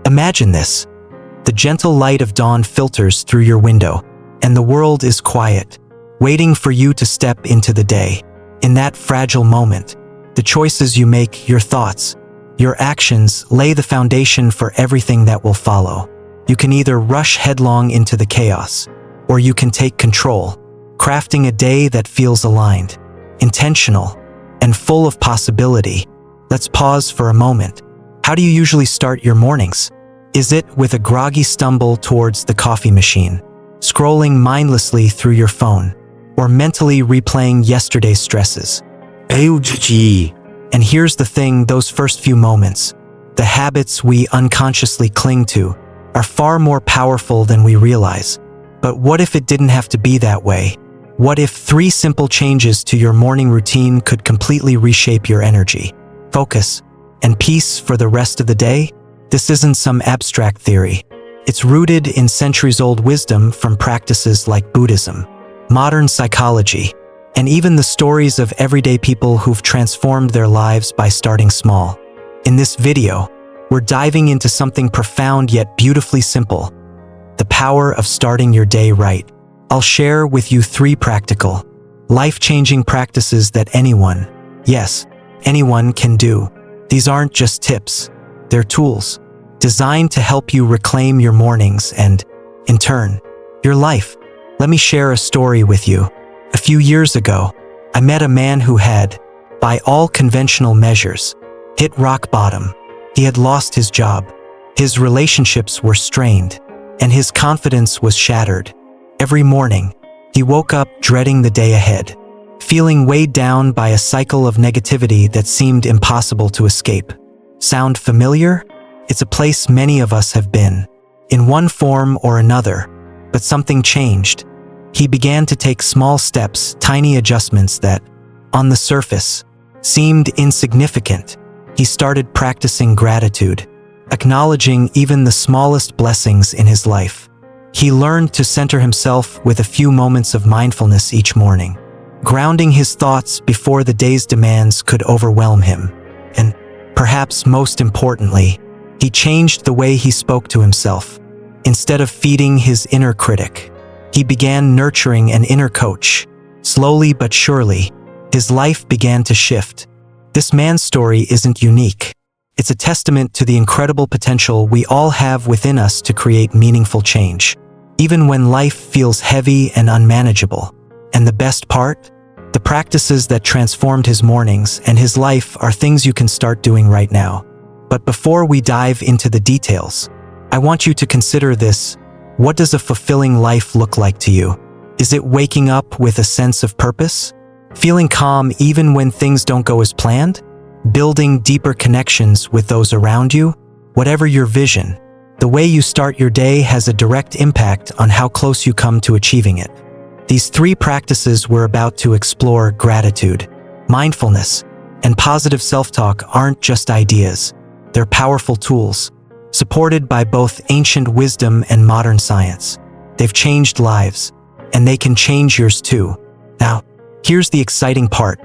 Imagine this. The gentle light of dawn filters through your window, and the world is quiet, waiting for you to step into the day. In that fragile moment, the choices you make, your thoughts, your actions lay the foundation for everything that will follow. You can either rush headlong into the chaos, or you can take control, crafting a day that feels aligned, intentional, and full of possibility. Let's pause for a moment. How do you usually start your mornings? Is it with a groggy stumble towards the coffee machine, scrolling mindlessly through your phone, or mentally replaying yesterday's stresses? And here's the thing, those first few moments, the habits we unconsciously cling to, are far more powerful than we realize. But what if it didn't have to be that way? What if 3 simple changes to your morning routine could completely reshape your energy, focus, and peace for the rest of the day? This isn't some abstract theory. It's rooted in centuries-old wisdom from practices like Buddhism, modern psychology, and even the stories of everyday people who've transformed their lives by starting small. In this video, we're diving into something profound yet beautifully simple: the power of starting your day right. I'll share with you 3 practical, life-changing practices that anyone, yes, anyone can do. These aren't just tips, they're tools, designed to help you reclaim your mornings and, in turn, your life. Let me share a story with you. A few years ago, I met a man who had, by all conventional measures, hit rock bottom. He had lost his job, his relationships were strained, and his confidence was shattered. Every morning, he woke up dreading the day ahead, feeling weighed down by a cycle of negativity that seemed impossible to escape. Sound familiar? It's a place many of us have been, in one form or another, but something changed. He began to take small steps, tiny adjustments that, on the surface, seemed insignificant. He started practicing gratitude, acknowledging even the smallest blessings in his life. He learned to center himself with a few moments of mindfulness each morning, grounding his thoughts before the day's demands could overwhelm him. And, perhaps most importantly, he changed the way he spoke to himself. Instead of feeding his inner critic, he began nurturing an inner coach. Slowly but surely, his life began to shift. This man's story isn't unique. It's a testament to the incredible potential we all have within us to create meaningful change, even when life feels heavy and unmanageable. And the best part? The practices that transformed his mornings and his life are things you can start doing right now. But before we dive into the details, I want you to consider this. What does a fulfilling life look like to you? Is it waking up with a sense of purpose? Feeling calm even when things don't go as planned? Building deeper connections with those around you? Whatever your vision, the way you start your day has a direct impact on how close you come to achieving it. These 3 practices we're about to explore, gratitude, mindfulness, and positive self-talk, aren't just ideas. They're powerful tools, supported by both ancient wisdom and modern science. They've changed lives, and they can change yours too. Now, here's the exciting part.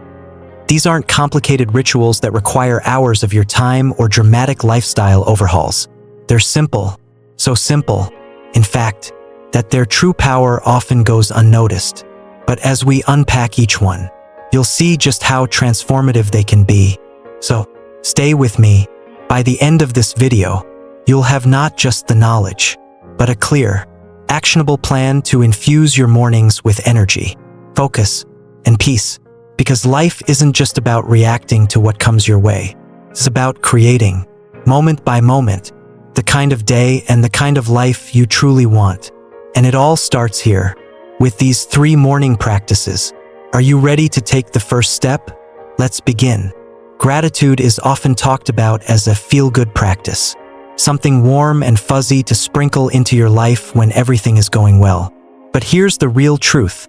These aren't complicated rituals that require hours of your time or dramatic lifestyle overhauls. They're simple, so simple, in fact, that their true power often goes unnoticed. But as we unpack each one, you'll see just how transformative they can be. So, stay with me. By the end of this video, you'll have not just the knowledge, but a clear, actionable plan to infuse your mornings with energy, focus, and peace. Because life isn't just about reacting to what comes your way. It's about creating, moment by moment, the kind of day and the kind of life you truly want. And it all starts here, with these 3 morning practices. Are you ready to take the first step? Let's begin. Gratitude is often talked about as a feel-good practice, something warm and fuzzy to sprinkle into your life when everything is going well. But here's the real truth.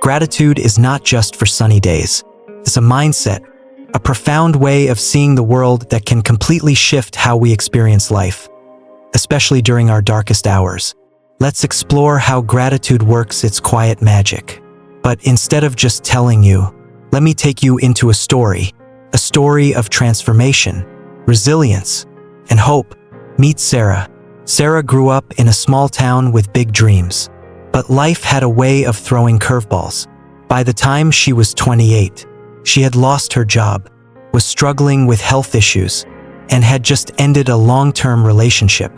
Gratitude is not just for sunny days. It's a mindset, a profound way of seeing the world that can completely shift how we experience life, especially during our darkest hours. Let's explore how gratitude works its quiet magic. But instead of just telling you, let me take you into a story of transformation, resilience, and hope, Meet Sarah. Sarah grew up in a small town with big dreams. But life had a way of throwing curveballs. By the time she was 28, she had lost her job, was struggling with health issues, and had just ended a long-term relationship.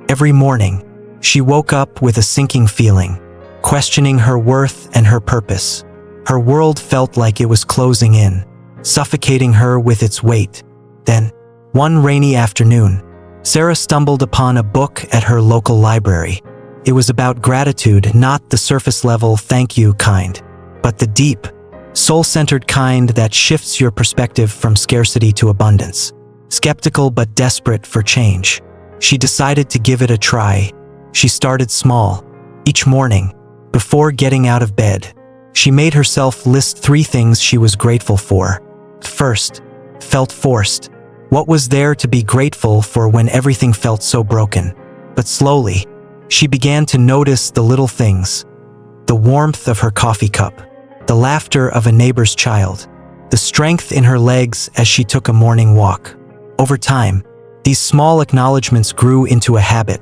Every morning, she woke up with a sinking feeling, questioning her worth and her purpose. Her world felt like it was closing in, suffocating her with its weight. Then, one rainy afternoon, Sarah stumbled upon a book at her local library. It was about gratitude, not the surface-level thank you kind, but the deep, soul-centered kind that shifts your perspective from scarcity to abundance. Skeptical but desperate for change, she decided to give it a try. She started small. Each morning, before getting out of bed, she made herself list 3 things she was grateful for. First, felt forced. What was there to be grateful for when everything felt so broken? But slowly, she began to notice the little things. The warmth of her coffee cup, the laughter of a neighbor's child, the strength in her legs as she took a morning walk. Over time, these small acknowledgments grew into a habit,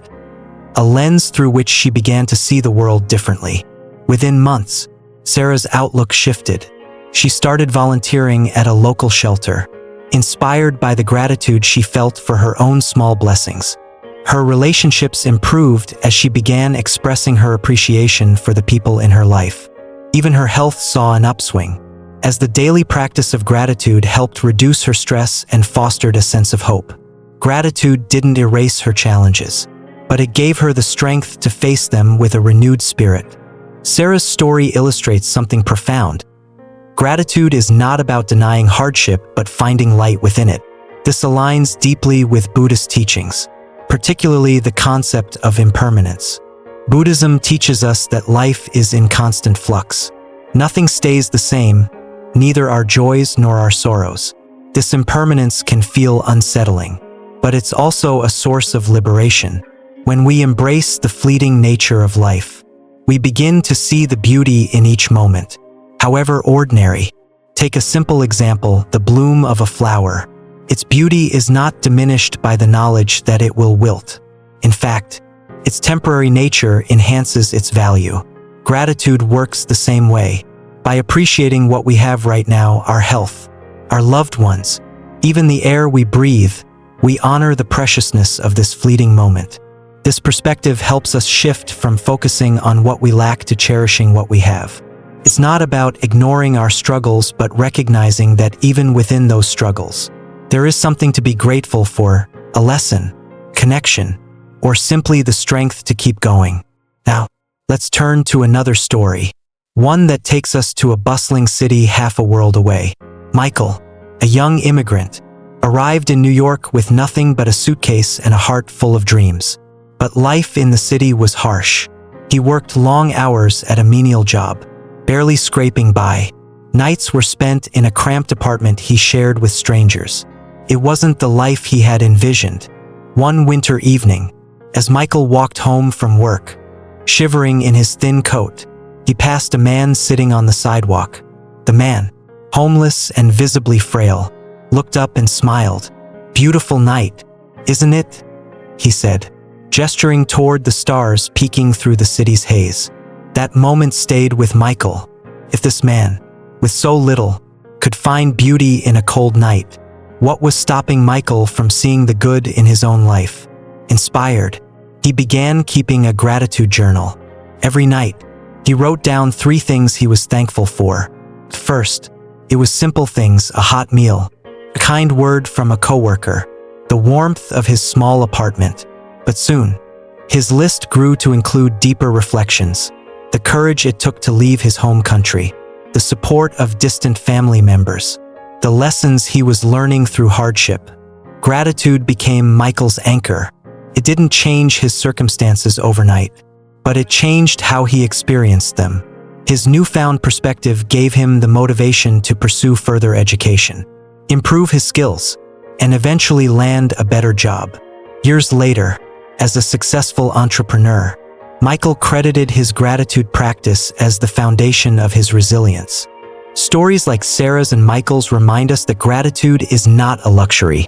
a lens through which she began to see the world differently. Within months, Sarah's outlook shifted. She started volunteering at a local shelter, inspired by the gratitude she felt for her own small blessings. Her relationships improved as she began expressing her appreciation for the people in her life. Even her health saw an upswing, as the daily practice of gratitude helped reduce her stress and fostered a sense of hope. Gratitude didn't erase her challenges, but it gave her the strength to face them with a renewed spirit. Sarah's story illustrates something profound. Gratitude is not about denying hardship but finding light within it. This aligns deeply with Buddhist teachings, particularly the concept of impermanence. Buddhism teaches us that life is in constant flux. Nothing stays the same, neither our joys nor our sorrows. This impermanence can feel unsettling, but it's also a source of liberation. When we embrace the fleeting nature of life, we begin to see the beauty in each moment, however ordinary. Take a simple example, the bloom of a flower. Its beauty is not diminished by the knowledge that it will wilt. In fact, its temporary nature enhances its value. Gratitude works the same way. By appreciating what we have right now, our health, our loved ones, even the air we breathe, we honor the preciousness of this fleeting moment. This perspective helps us shift from focusing on what we lack to cherishing what we have. It's not about ignoring our struggles, but recognizing that even within those struggles, there is something to be grateful for, a lesson, connection, or simply the strength to keep going. Now, let's turn to another story, one that takes us to a bustling city half a world away. Michael, a young immigrant, arrived in New York with nothing but a suitcase and a heart full of dreams. But life in the city was harsh. He worked long hours at a menial job, barely scraping by. Nights were spent in a cramped apartment he shared with strangers. It wasn't the life he had envisioned. One winter evening, as Michael walked home from work, shivering in his thin coat, he passed a man sitting on the sidewalk. The man, homeless and visibly frail, looked up and smiled. "Beautiful night, isn't it?" he said, gesturing toward the stars peeking through the city's haze. That moment stayed with Michael. If this man, with so little, could find beauty in a cold night, what was stopping Michael from seeing the good in his own life? Inspired, he began keeping a gratitude journal. Every night, he wrote down 3 things he was thankful for. First, it was simple things: a hot meal, a kind word from a coworker, the warmth of his small apartment. But soon, his list grew to include deeper reflections: the courage it took to leave his home country, the support of distant family members, the lessons he was learning through hardship. Gratitude became Michael's anchor. It didn't change his circumstances overnight, but it changed how he experienced them. His newfound perspective gave him the motivation to pursue further education, improve his skills, and eventually land a better job. Years later, as a successful entrepreneur, Michael credited his gratitude practice as the foundation of his resilience. Stories like Sarah's and Michael's remind us that gratitude is not a luxury.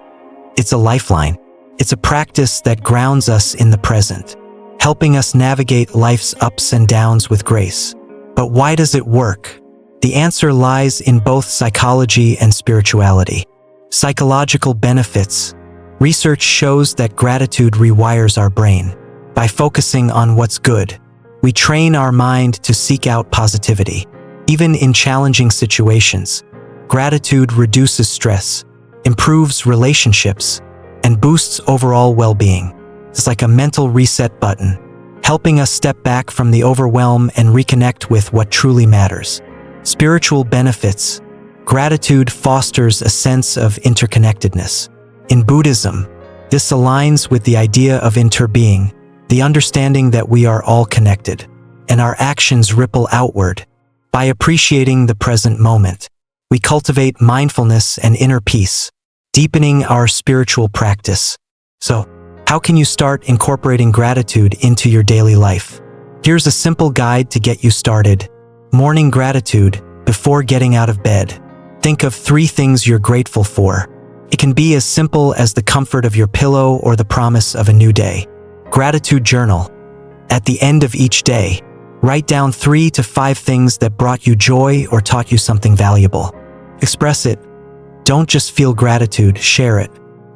It's a lifeline. It's a practice that grounds us in the present, helping us navigate life's ups and downs with grace. But why does it work? The answer lies in both psychology and spirituality. Psychological benefits. Research shows that gratitude rewires our brain. By focusing on what's good, we train our mind to seek out positivity. Even in challenging situations, gratitude reduces stress, improves relationships, and boosts overall well-being. It's like a mental reset button, helping us step back from the overwhelm and reconnect with what truly matters. Spiritual benefits. Gratitude fosters a sense of interconnectedness. In Buddhism, this aligns with the idea of interbeing, the understanding that we are all connected, and our actions ripple outward. By appreciating the present moment, we cultivate mindfulness and inner peace, deepening our spiritual practice. So, how can you start incorporating gratitude into your daily life? Here's a simple guide to get you started. Morning gratitude. Before getting out of bed, think of 3 things you're grateful for. It can be as simple as the comfort of your pillow or the promise of a new day. Gratitude journal. At the end of each day, write down 3 to 5 things that brought you joy or taught you something valuable. Express it. Don't just feel gratitude, share it.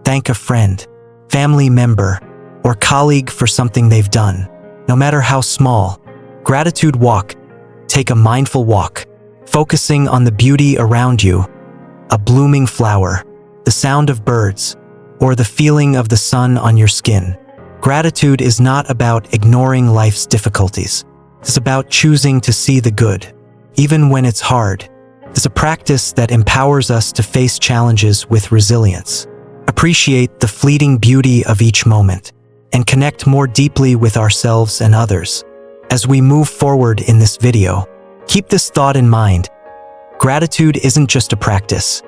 Thank a friend, family member, or colleague for something they've done, no matter how small. Gratitude walk. Take a mindful walk, focusing on the beauty around you, a blooming flower, the sound of birds, or the feeling of the sun on your skin. Gratitude is not about ignoring life's difficulties. It's about choosing to see the good, even when it's hard. It's a practice that empowers us to face challenges with resilience, appreciate the fleeting beauty of each moment, and connect more deeply with ourselves and others. As we move forward in this video, keep this thought in mind. Gratitude isn't just a practice.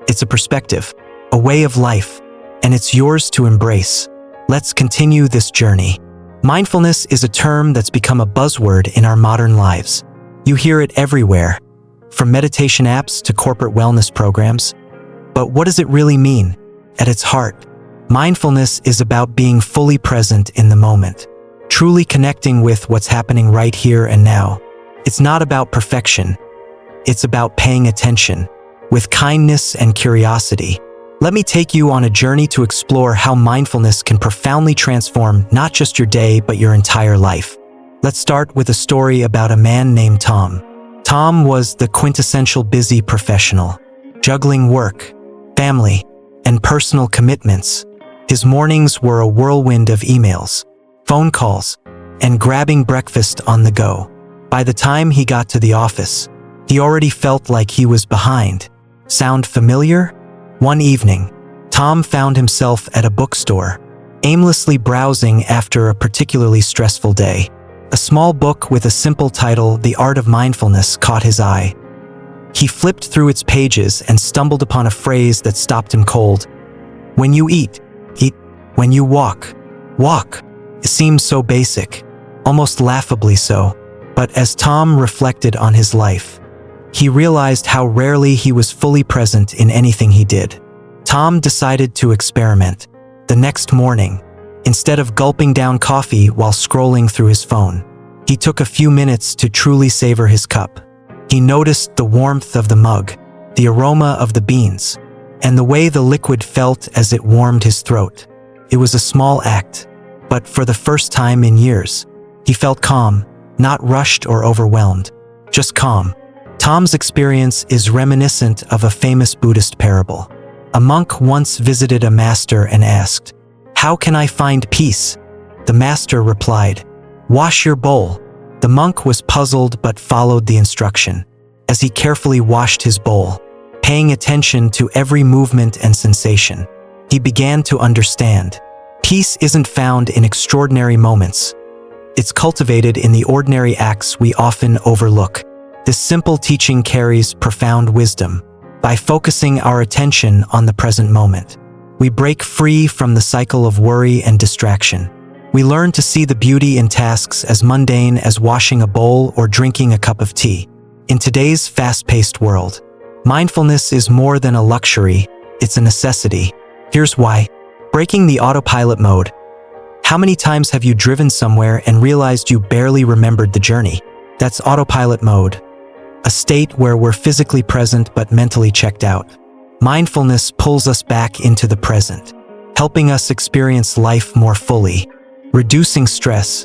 It's a perspective, a way of life, and it's yours to embrace. Let's continue this journey. Mindfulness is a term that's become a buzzword in our modern lives. You hear it everywhere, from meditation apps to corporate wellness programs. But what does it really mean? At its heart, mindfulness is about being fully present in the moment, truly connecting with what's happening right here and now. It's not about perfection. It's about paying attention, with kindness and curiosity. Let me take you on a journey to explore how mindfulness can profoundly transform not just your day, but your entire life. Let's start with a story about a man named Tom. Tom was the quintessential busy professional, juggling work, family, and personal commitments. His mornings were a whirlwind of emails, phone calls, and grabbing breakfast on the go. By the time he got to the office, he already felt like he was behind. Sound familiar? One evening, Tom found himself at a bookstore, aimlessly browsing after a particularly stressful day. A small book with a simple title, The Art of Mindfulness, caught his eye. He flipped through its pages and stumbled upon a phrase that stopped him cold. When you eat, eat. When you walk, walk. It seemed so basic, almost laughably so. But as Tom reflected on his life, he realized how rarely he was fully present in anything he did. Tom decided to experiment. The next morning, instead of gulping down coffee while scrolling through his phone, he took a few minutes to truly savor his cup. He noticed the warmth of the mug, the aroma of the beans, and the way the liquid felt as it warmed his throat. It was a small act, but for the first time in years, he felt calm, not rushed or overwhelmed, just calm. Tom's experience is reminiscent of a famous Buddhist parable. A monk once visited a master and asked, "How can I find peace?" The master replied, "Wash your bowl." The monk was puzzled but followed the instruction. As he carefully washed his bowl, paying attention to every movement and sensation, he began to understand. Peace isn't found in extraordinary moments. It's cultivated in the ordinary acts we often overlook. This simple teaching carries profound wisdom. By focusing our attention on the present moment, we break free from the cycle of worry and distraction. We learn to see the beauty in tasks as mundane as washing a bowl or drinking a cup of tea. In today's fast-paced world, mindfulness is more than a luxury, it's a necessity. Here's why. Breaking the autopilot mode. How many times have you driven somewhere and realized you barely remembered the journey? That's autopilot mode, a state where we're physically present but mentally checked out. Mindfulness pulls us back into the present, helping us experience life more fully, reducing stress.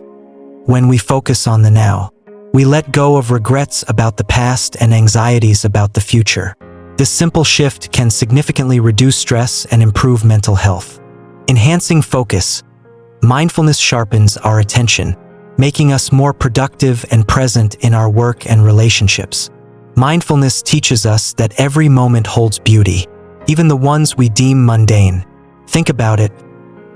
When we focus on the now, we let go of regrets about the past and anxieties about the future. This simple shift can significantly reduce stress and improve mental health. Enhancing focus. Mindfulness sharpens our attention, making us more productive and present in our work and relationships. Mindfulness teaches us that every moment holds beauty, even the ones we deem mundane. Think about it.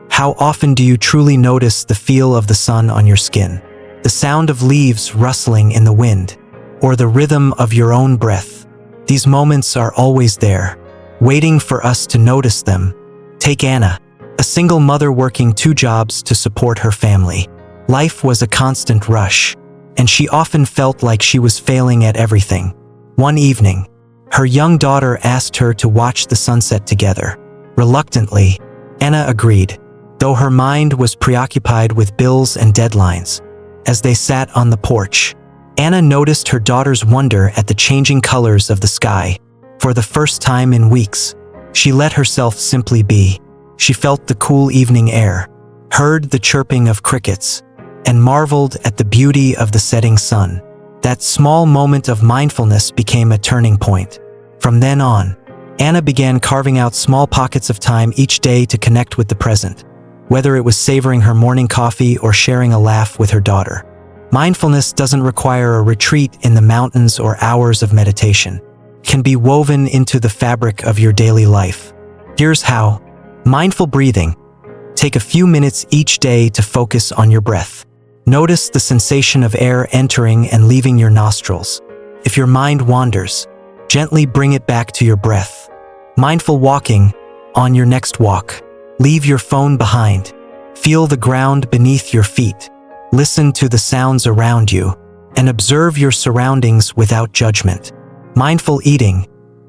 How often do you truly notice the feel of the sun on your skin, the sound of leaves rustling in the wind, or the rhythm of your own breath? These moments are always there, waiting for us to notice them. Take Anna, a single mother working 2 jobs to support her family. Life was a constant rush, and she often felt like she was failing at everything. One evening, her young daughter asked her to watch the sunset together. Reluctantly, Anna agreed, though her mind was preoccupied with bills and deadlines. As they sat on the porch, Anna noticed her daughter's wonder at the changing colors of the sky. For the first time in weeks, she let herself simply be. She felt the cool evening air, heard the chirping of crickets, and marveled at the beauty of the setting sun. That small moment of mindfulness became a turning point. From then on, Anna began carving out small pockets of time each day to connect with the present, whether it was savoring her morning coffee or sharing a laugh with her daughter. Mindfulness doesn't require a retreat in the mountains or hours of meditation. It can be woven into the fabric of your daily life. Here's how. Mindful breathing. Take a few minutes each day to focus on your breath. Notice the sensation of air entering and leaving your nostrils. If your mind wanders, gently bring it back to your breath. Mindful walking. On your next walk, leave your phone behind. Feel the ground beneath your feet. Listen to the sounds around you, and observe your surroundings without judgment. Mindful eating.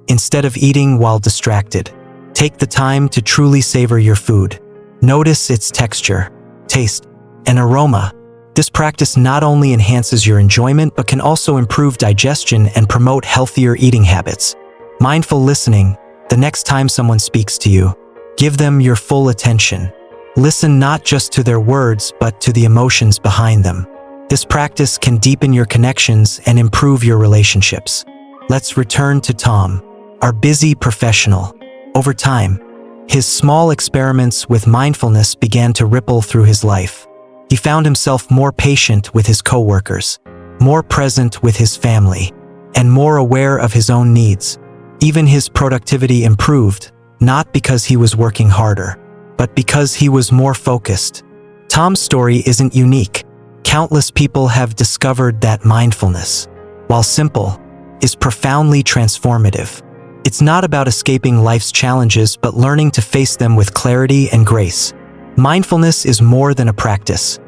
Instead of eating while distracted, take the time to truly savor your food. Notice its texture, taste, and aroma. This practice not only enhances your enjoyment but can also improve digestion and promote healthier eating habits. Mindful listening. The next time someone speaks to you, give them your full attention. Listen not just to their words but to the emotions behind them. This practice can deepen your connections and improve your relationships. Let's return to Tom, our busy professional. Over time, his small experiments with mindfulness began to ripple through his life. He found himself more patient with his coworkers, more present with his family, and more aware of his own needs. Even his productivity improved, not because he was working harder, but because he was more focused. Tom's story isn't unique. Countless people have discovered that mindfulness, while simple, is profoundly transformative. It's not about escaping life's challenges but learning to face them with clarity and grace. Mindfulness is more than a practice.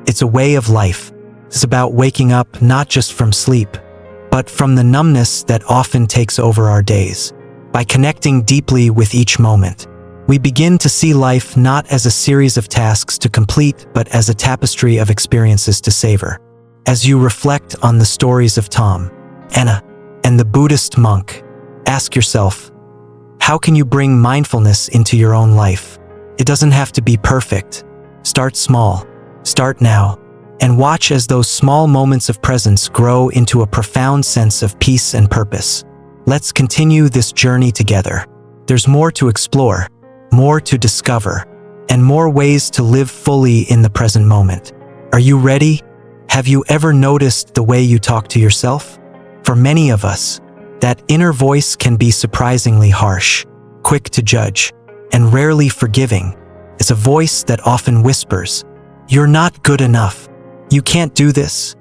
It's a way of life. It's about waking up not just from sleep, but from the numbness that often takes over our days. By connecting deeply with each moment, we begin to see life not as a series of tasks to complete, but as a tapestry of experiences to savor. As you reflect on the stories of Tom, Anna, and the Buddhist monk, ask yourself, how can you bring mindfulness into your own life? It doesn't have to be perfect. Start small. Start now. And watch as those small moments of presence grow into a profound sense of peace and purpose. Let's continue this journey together. There's more to explore, more to discover, and more ways to live fully in the present moment. Are you ready? Have you ever noticed the way you talk to yourself? For many of us, that inner voice can be surprisingly harsh, quick to judge, and rarely forgiving. It's a voice that often whispers, "You're not good enough. You can't do this."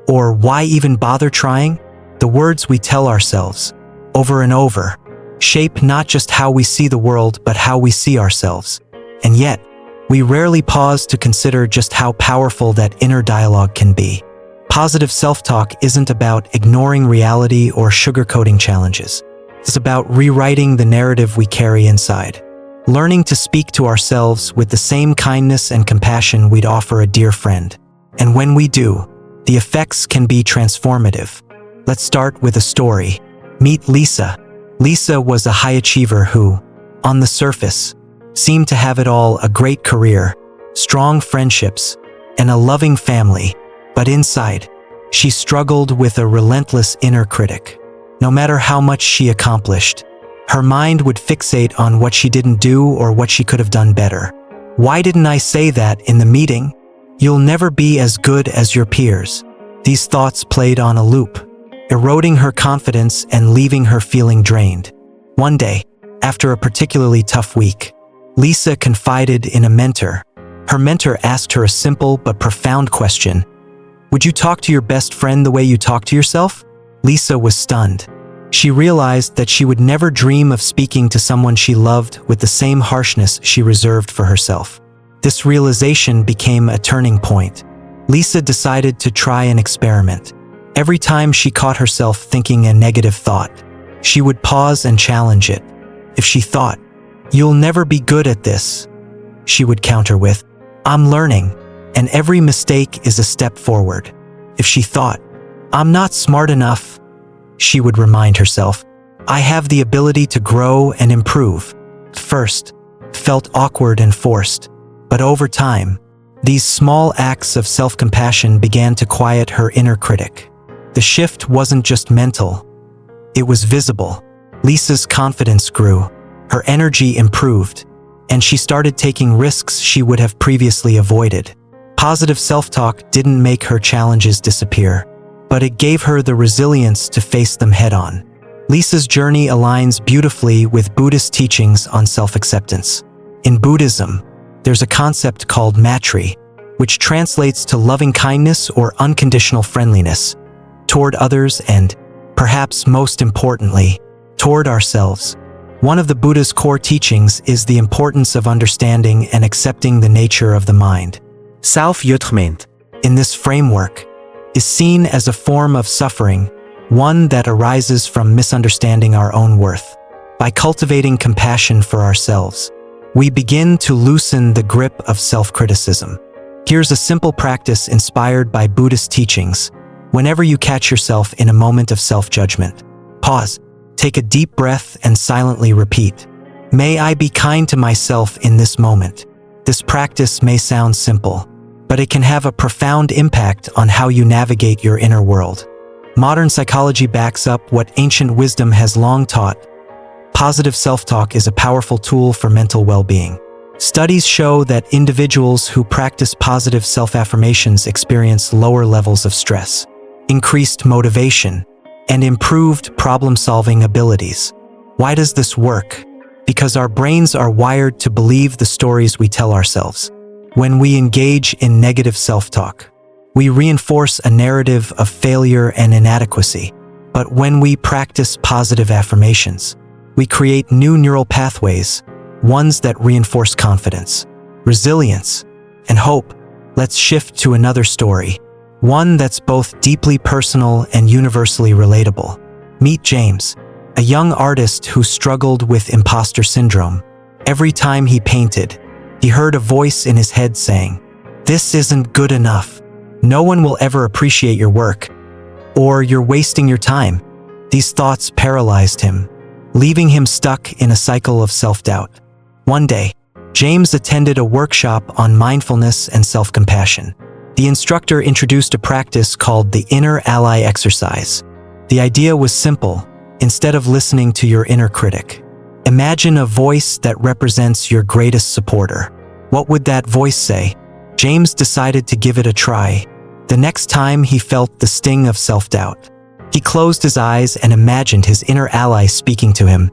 Or "Why even bother trying?" The words we tell ourselves, over and over, shape not just how we see the world but how we see ourselves. And yet, we rarely pause to consider just how powerful that inner dialogue can be. Positive self-talk isn't about ignoring reality or sugarcoating challenges. It's about rewriting the narrative we carry inside. learning to speak to ourselves with the same kindness and compassion we'd offer a dear friend. And when we do, the effects can be transformative. Let's start with a story. Meet Lisa. Lisa was a high achiever who, on the surface, seemed to have it all: a great career, strong friendships, and a loving family. But inside, she struggled with a relentless inner critic. No matter how much she accomplished, her mind would fixate on what she didn't do or what she could have done better. Why didn't I say that in the meeting? You'll never be as good as your peers. These thoughts played on a loop, eroding her confidence and leaving her feeling drained. One day, after a particularly tough week, Lisa confided in a mentor. Her mentor asked her a simple but profound question. Would you talk to your best friend the way you talk to yourself? Lisa was stunned. She realized that she would never dream of speaking to someone she loved with the same harshness she reserved for herself. This realization became a turning point. Lisa decided to try an experiment. Every time she caught herself thinking a negative thought, she would pause and challenge it. If she thought, "You'll never be good at this," she would counter with, "I'm learning, and every mistake is a step forward." If she thought, "I'm not smart enough," she would remind herself, "I have the ability to grow and improve." First, it felt awkward and forced, but over time, these small acts of self-compassion began to quiet her inner critic. The shift wasn't just mental, it was visible. Lisa's confidence grew, her energy improved, and she started taking risks she would have previously avoided. Positive self-talk didn't make her challenges disappear, but it gave her the resilience to face them head-on. Lisa's journey aligns beautifully with Buddhist teachings on self-acceptance. In Buddhism, there's a concept called matri, which translates to loving kindness or unconditional friendliness toward others and, perhaps most importantly, toward ourselves. One of the Buddha's core teachings is the importance of understanding and accepting the nature of the mind. Self-judgment, in this framework, is seen as a form of suffering, one that arises from misunderstanding our own worth. By cultivating compassion for ourselves, we begin to loosen the grip of self-criticism. Here's a simple practice inspired by Buddhist teachings. Whenever you catch yourself in a moment of self-judgment, pause, take a deep breath, and silently repeat, "May I be kind to myself in this moment." This practice may sound simple, but it can have a profound impact on how you navigate your inner world. Modern psychology backs up what ancient wisdom has long taught. Positive self-talk is a powerful tool for mental well-being. Studies show that individuals who practice positive self-affirmations experience lower levels of stress, increased motivation, and improved problem-solving abilities. Why does this work? Because our brains are wired to believe the stories we tell ourselves. When we engage in negative self-talk, we reinforce a narrative of failure and inadequacy. But when we practice positive affirmations, we create new neural pathways, ones that reinforce confidence, resilience, and hope. Let's shift to another story, one that's both deeply personal and universally relatable. Meet James, a young artist who struggled with imposter syndrome. Every time he painted, he heard a voice in his head saying, "This isn't good enough. No one will ever appreciate your work," or "You're wasting your time." These thoughts paralyzed him, leaving him stuck in a cycle of self-doubt. One day, James attended a workshop on mindfulness and self-compassion. The instructor introduced a practice called the inner ally exercise. The idea was simple. Instead of listening to your inner critic, imagine a voice that represents your greatest supporter. What would that voice say? James decided to give it a try. The next time he felt the sting of self-doubt, he closed his eyes and imagined his inner ally speaking to him.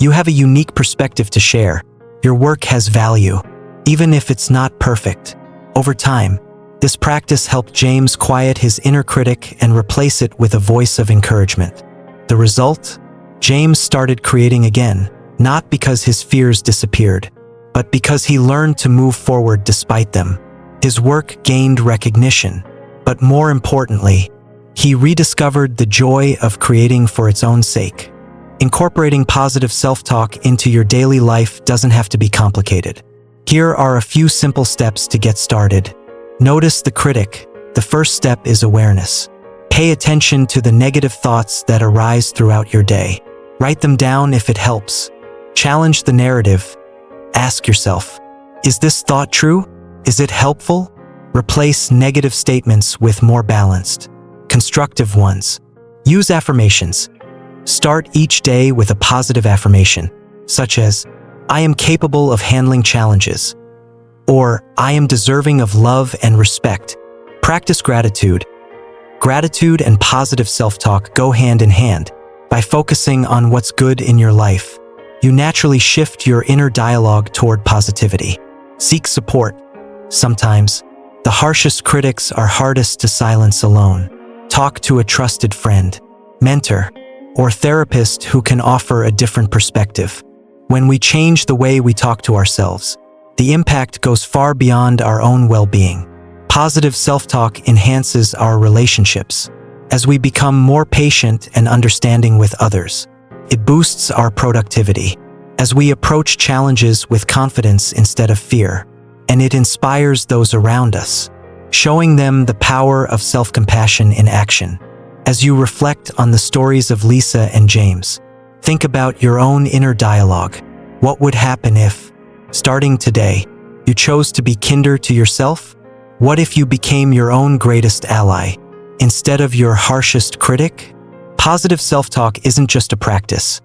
"You have a unique perspective to share. Your work has value, even if it's not perfect." Over time, this practice helped James quiet his inner critic and replace it with a voice of encouragement. The result? James started creating again, not because his fears disappeared, but because he learned to move forward despite them. His work gained recognition, but more importantly, he rediscovered the joy of creating for its own sake. Incorporating positive self-talk into your daily life doesn't have to be complicated. Here are a few simple steps to get started. Notice the critic. The first step is awareness. Pay attention to the negative thoughts that arise throughout your day. Write them down if it helps. Challenge the narrative. Ask yourself, is this thought true? Is it helpful? Replace negative statements with more balanced, constructive ones. Use affirmations. Start each day with a positive affirmation, such as, I am capable of handling challenges, or I am deserving of love and respect. Practice gratitude. Gratitude and positive self-talk go hand in hand. By focusing on what's good in your life, you naturally shift your inner dialogue toward positivity. Seek support. Sometimes, the harshest critics are hardest to silence alone. Talk to a trusted friend, mentor, or therapist who can offer a different perspective. When we change the way we talk to ourselves, the impact goes far beyond our own well-being. Positive self-talk enhances our relationships. As we become more patient and understanding with others, it boosts our productivity. As we approach challenges with confidence instead of fear, and it inspires those around us, showing them the power of self-compassion in action. As you reflect on the stories of Lisa and James, think about your own inner dialogue. What would happen if, starting today, you chose to be kinder to yourself? What if you became your own greatest ally, instead of your harshest critic? Positive self-talk isn't just a practice.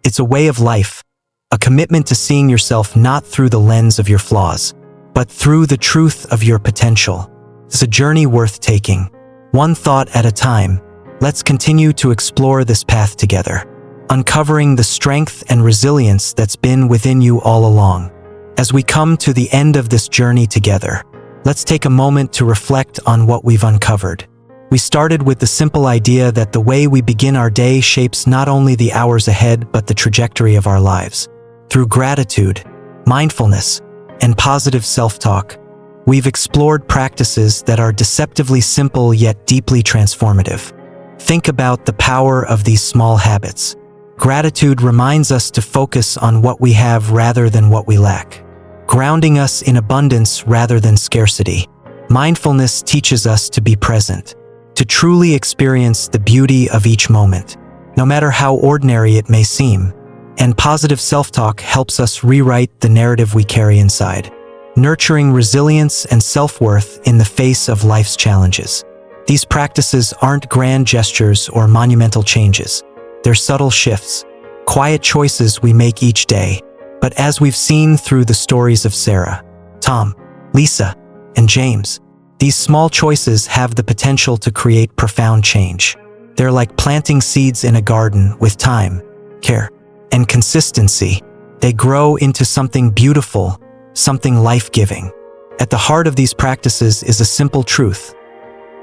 It's a way of life, a commitment to seeing yourself not through the lens of your flaws, but through the truth of your potential. It's a journey worth taking, one thought at a time. Let's continue to explore this path together, uncovering the strength and resilience that's been within you all along. As we come to the end of this journey together, let's take a moment to reflect on what we've uncovered. We started with the simple idea that the way we begin our day shapes not only the hours ahead but the trajectory of our lives. Through gratitude, mindfulness, and positive self-talk, we've explored practices that are deceptively simple yet deeply transformative. Think about the power of these small habits. Gratitude reminds us to focus on what we have rather than what we lack, grounding us in abundance rather than scarcity. Mindfulness teaches us to be present, to truly experience the beauty of each moment, no matter how ordinary it may seem. And positive self-talk helps us rewrite the narrative we carry inside, nurturing resilience and self-worth in the face of life's challenges. These practices aren't grand gestures or monumental changes. They're subtle shifts, quiet choices we make each day. But as we've seen through the stories of Sarah, Tom, Lisa, and James, these small choices have the potential to create profound change. They're like planting seeds in a garden. With time, care, and consistency, they grow into something beautiful, something life-giving. At the heart of these practices is a simple truth.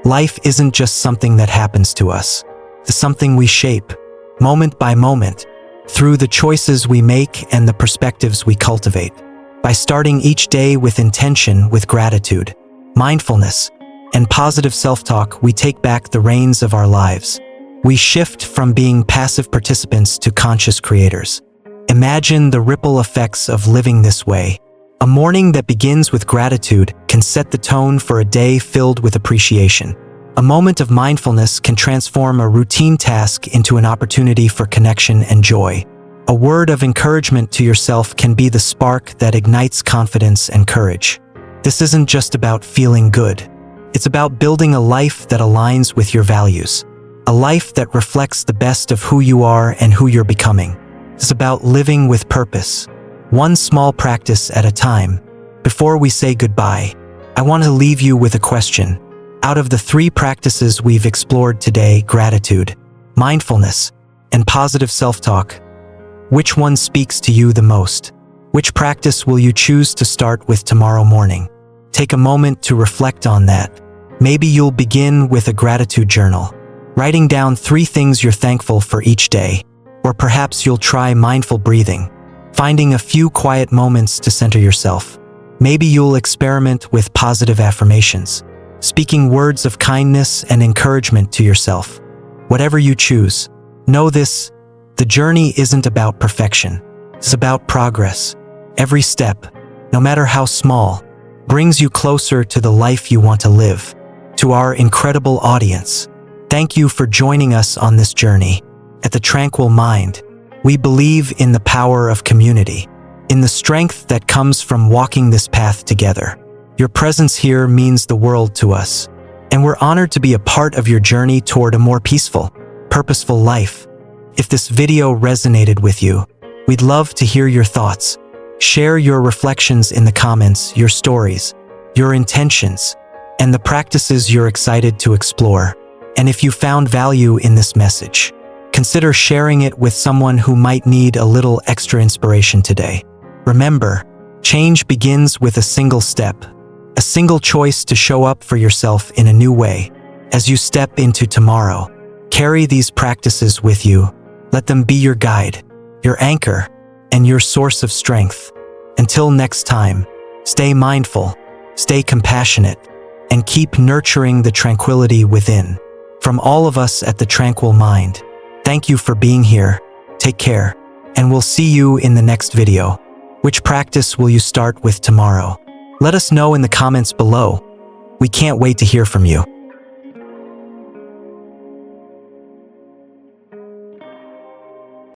Life isn't just something that happens to us. It's something we shape, moment by moment, through the choices we make and the perspectives we cultivate. By starting each day with intention, with gratitude, mindfulness, and positive self-talk, we take back the reins of our lives. We shift from being passive participants to conscious creators. Imagine the ripple effects of living this way. A morning that begins with gratitude can set the tone for a day filled with appreciation. A moment of mindfulness can transform a routine task into an opportunity for connection and joy. A word of encouragement to yourself can be the spark that ignites confidence and courage. This isn't just about feeling good. It's about building a life that aligns with your values. A life that reflects the best of who you are and who you're becoming. It's about living with purpose, one small practice at a time. Before we say goodbye, I want to leave you with a question. Out of the 3 practices we've explored today, gratitude, mindfulness, and positive self-talk, which one speaks to you the most? Which practice will you choose to start with tomorrow morning? Take a moment to reflect on that. Maybe you'll begin with a gratitude journal, writing down 3 things you're thankful for each day. Or perhaps you'll try mindful breathing, finding a few quiet moments to center yourself. Maybe you'll experiment with positive affirmations, speaking words of kindness and encouragement to yourself. Whatever you choose, know this: The journey isn't about perfection. It's about progress. Every step, no matter how small, brings you closer to the life you want to live. To our incredible audience, thank you for joining us on this journey. At the Tranquil Mind, we believe in the power of community, in the strength that comes from walking this path together. Your presence here means the world to us, and we're honored to be a part of your journey toward a more peaceful, purposeful life. If this video resonated with you, we'd love to hear your thoughts. Share your reflections in the comments, your stories, your intentions, and the practices you're excited to explore. And if you found value in this message, consider sharing it with someone who might need a little extra inspiration today. Remember, change begins with a single step, a single choice to show up for yourself in a new way. As you step into tomorrow, carry these practices with you. Let them be your guide, your anchor, and your source of strength. Until next time, stay mindful, stay compassionate, and keep nurturing the tranquility within. From all of us at the Tranquil Mind, thank you for being here. Take care, and we'll see you in the next video. Which practice will you start with tomorrow? Let us know in the comments below. We can't wait to hear from you.